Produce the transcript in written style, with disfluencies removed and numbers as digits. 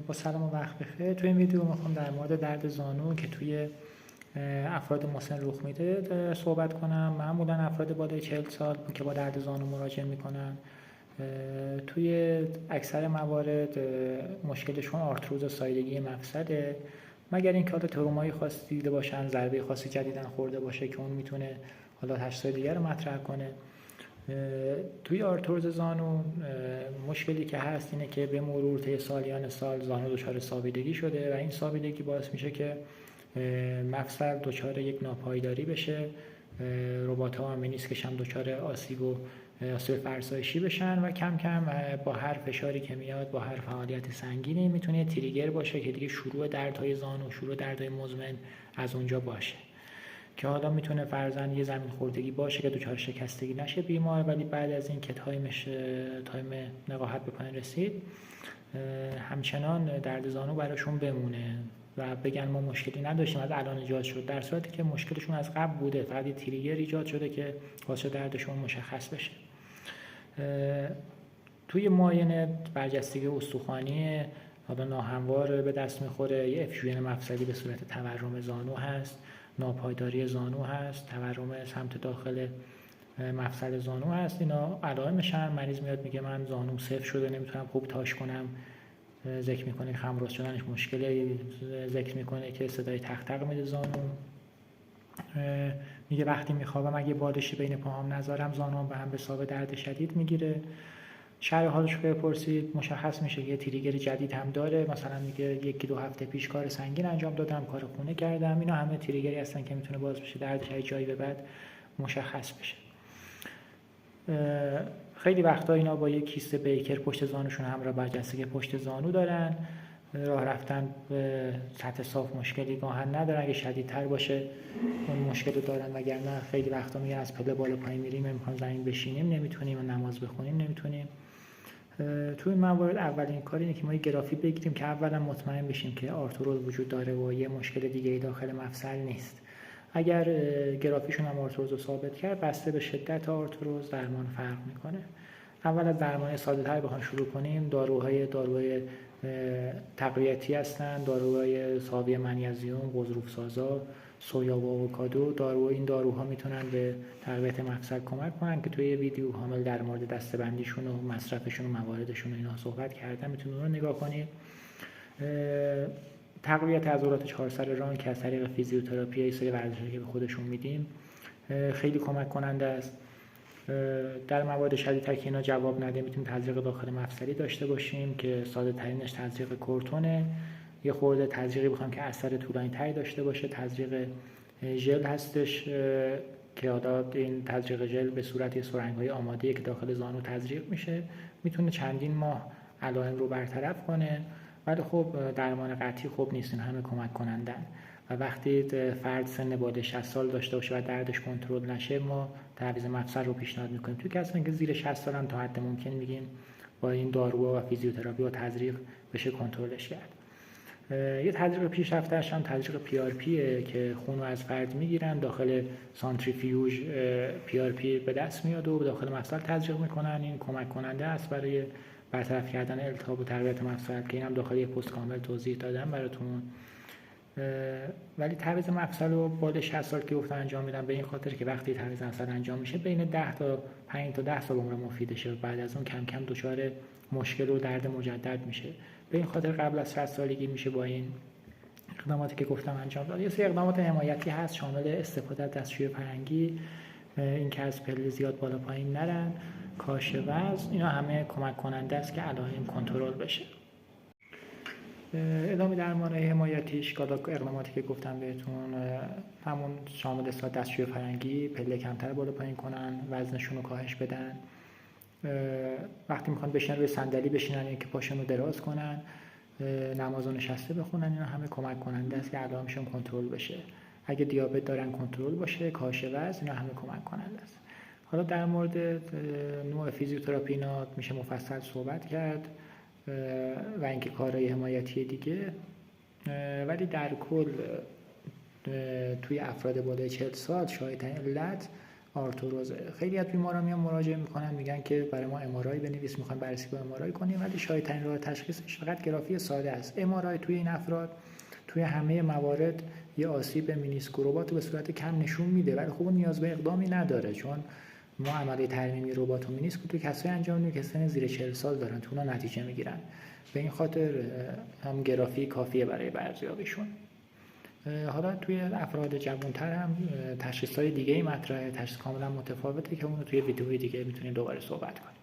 با سلام و وقت بخیر. تو این ویدیو میخوام در مورد درد زانو که توی افراد مسن رخ میده صحبت کنم. معمولا افراد بالای 40 سال که با درد زانو مراجعه میکنن توی اکثر موارد مشکلشون آرتروز سایدگی مفصله، مگر اینکه حالا ترومایی خاصی دیده باشن، ضربه خاصی جدیدن خورده باشه که اون میتونه حالا تشخیص دیگر رو مطرح کنه. توی آرتروز زانو مشکلی که هست اینه که به مرور طی سالیان سال زانو دچار سابیدگی شده و این سابیدگی باعث میشه که مفصل دچار یک ناپایداری بشه، رباط‌ها و منیسکش هم دچار آسیب فرسایشی بشن و کم کم با هر فشاری که میاد، با هر فعالیت سنگینی میتونه تریگر باشه که دیگه شروع دردهای زانو، شروع دردهای مزمن از اونجا باشه، که حالا میتونه فرضاً یه زمین خوردگی باشه که دچار شکستگی نشه بیمار، ولی بعد از این که تایم نقاهت به پایان رسید همچنان درد زانو براشون بمونه و بگن ما مشکلی نداشتیم از الان ایجاد شد، در صورتی که مشکلشون از قبل بوده، فقط یه تریگر ایجاد شده که باعث دردشون مشخص بشه. توی معاینه برجستگی استخوانی حالا ناهموار به دست میخوره، یه افیوژن مفصلی به صورت تورم زانو هست، ناپایداری زانو هست، تورم سمت داخل مفصل زانو هست. اینا علائمشن. مریض میاد میگه من زانوم سفت شده، نمیتونم خوب تاش کنم، ذکر میکنه خمراست شدنش مشکله، ذکر میکنه که صدای تق تق میده زانو، میگه وقتی میخوابم اگه بالشی بین پاهام نذارم زانوام به هم بسابه درد شدید میگیره. شرح حالش رو بپرسید مشخص میشه یه تریگر جدید هم داره، مثلا میگه 1-2 هفته پیش کار سنگین انجام دادم، کار خونه کردم. اینا همه تریگری هستن که میتونه باعث بشه دردش از جایی به بعد مشخص بشه. خیلی وقتا اینا با یک کیست بیکر پشت زانوشون همراه برجستگی پشت زانو دارن، راه رفتن به سطح صاف مشکلی گاهن ندارن، اگه شدیدتر باشه اون مشکل رو دارن، وگرنه خیلی وقتا میگن از پله بالا پایین میریم، امکان زمین بشینیم نمیتونیم و نماز بخونیم نمیتونیم. توی این موارد اولین کار اینه که ما یه گرافی بگیریم که اولا مطمئن بشیم که آرتروز وجود داره و یه مشکل دیگه داخل مفصل نیست. اگر گرافیشون هم آرتروز رو ثابت کرد، بسته به شدت آرتروز درمان فرق میکنه. اول از درمان ساده تر بخوام شروع کنیم، داروهای تقویتی هستن، داروهای حاوی منیزیم، غضروف‌سازا، سویا و آووکادو. این داروها میتونن به تقویت مفصل کمک کنن که توی ویدیو کامل در مورد دسته‌بندیشون و مصرفشون و مواردشون و اینا صحبت کردم، میتونید اون رو نگاه کنید. تقویت عضلات 4 سر ران که از طریق فیزیوتراپی یه سری ورزشی که به خودشون میدیم خیلی کمک کننده است. در موارد شدیدتر که اینا جواب نده میتونیم تزریق داخل مفصلی داشته باشیم که ساده ترینش تزریق کورتونه. یه خورده تزریقی بخوام که اثر طولانی تری داشته باشه، تزریق ژل هستش که حالا این تزریق ژل به صورت یه سرنگ‌های آماده که داخل زانو تزریق میشه، میتونه چندین ماه علائم رو برطرف کنه، ولی خب درمان قطعی خوب نیست، این همه کمک کنندن. و وقتی فرد سن بالای 60 سال داشته باشه و دردش کنترل نشه، ما تعویض مفصل رو پیشنهاد میکنیم. توی کسانی که زیر 60 سالن تا حد ممکن میگیم با این داروها و فیزیوتراپی و تزریق بشه کنترلش کرد. یه تزریق پیشرفته‌اش هم تزریق PRP که خون رو از فرد میگیرن، داخل سانتریفیوژ PRP به دست میاد و داخل مفصل تزریق میکنن. این کمک کننده است برای برطرف کردن التهاب و تقویت مفصل که اینم داخل یه پست کامل توضیح دادم براتون. ولی تعویض مفصل رو بالای 60 سال که گفتم انجام میدم، به این خاطر که وقتی تعویض مفصل انجام میشه بین 5 تا 10 سال عمر مفیدشه، بعد از اون کم کم دچار مشکل و درد مجدد میشه. به این خاطر قبل از 60 سالگی میشه با این اقداماتی که گفتم انجام داد. یه سری اقدامات حمایتی هست شامل استفاده از دستشوی فرنگی، این که از پله زیاد بالا پایین نرن، کاهش وزن، اینا همه کمک کننده است که علائم کنترل بشه. ادامه درمان حمایتیش اقداماتی که گفتم بهتون همون شامل دستشوی فرنگی، پله کمتر بالا پایین کنن، وزنشون رو کاهش بدن، وقتی میخوان بشینن روی صندلی بشینن یا که پاشون رو دراز کنن، نماز و نشسته بخونن، اینا همه کمک کننده است که علائمشون کنترل بشه. اگه دیابت دارن کنترل باشه، کاهش وزن، اینا همه کمک کننده است. حالا در مورد نوع فیزیوتراپی اینا میشه مفصل صحبت کرد و اینکه کارهای حمایتی دیگه، ولی در کل توی افراد بالای 40 سال شایع‌ترین علت آرتروزه. خیلی از بیمارا میان مراجعه میکنن میگن که برای ما ام‌آرآی بنویس، میخوایم بررسی با ام‌آرآی کنیم، ولی شایع‌ترین راه تشخیصش فقط گرافی ساده است. ام‌آرآی توی این افراد توی همه موارد یه آسیب مینیسک و رباط به صورت کم نشون میده، ولی خب نیاز به اقدامی نداره، چون ما عملیه ترمیمی رباط و مینیسک رو تو کسایی انجام میدیم که سن زیر 40 سال دارن، تو اونا نتیجه میگیرن. به این خاطر هم گرافی کافیه برای ارزیابیشون. حالا توی افراد جوان‌تر هم تشخیص‌های دیگه‌ای مطرحه، تشخیص کاملا متفاوته که اون رو توی ویدیوی دیگه میتونیم دوباره صحبت کنیم.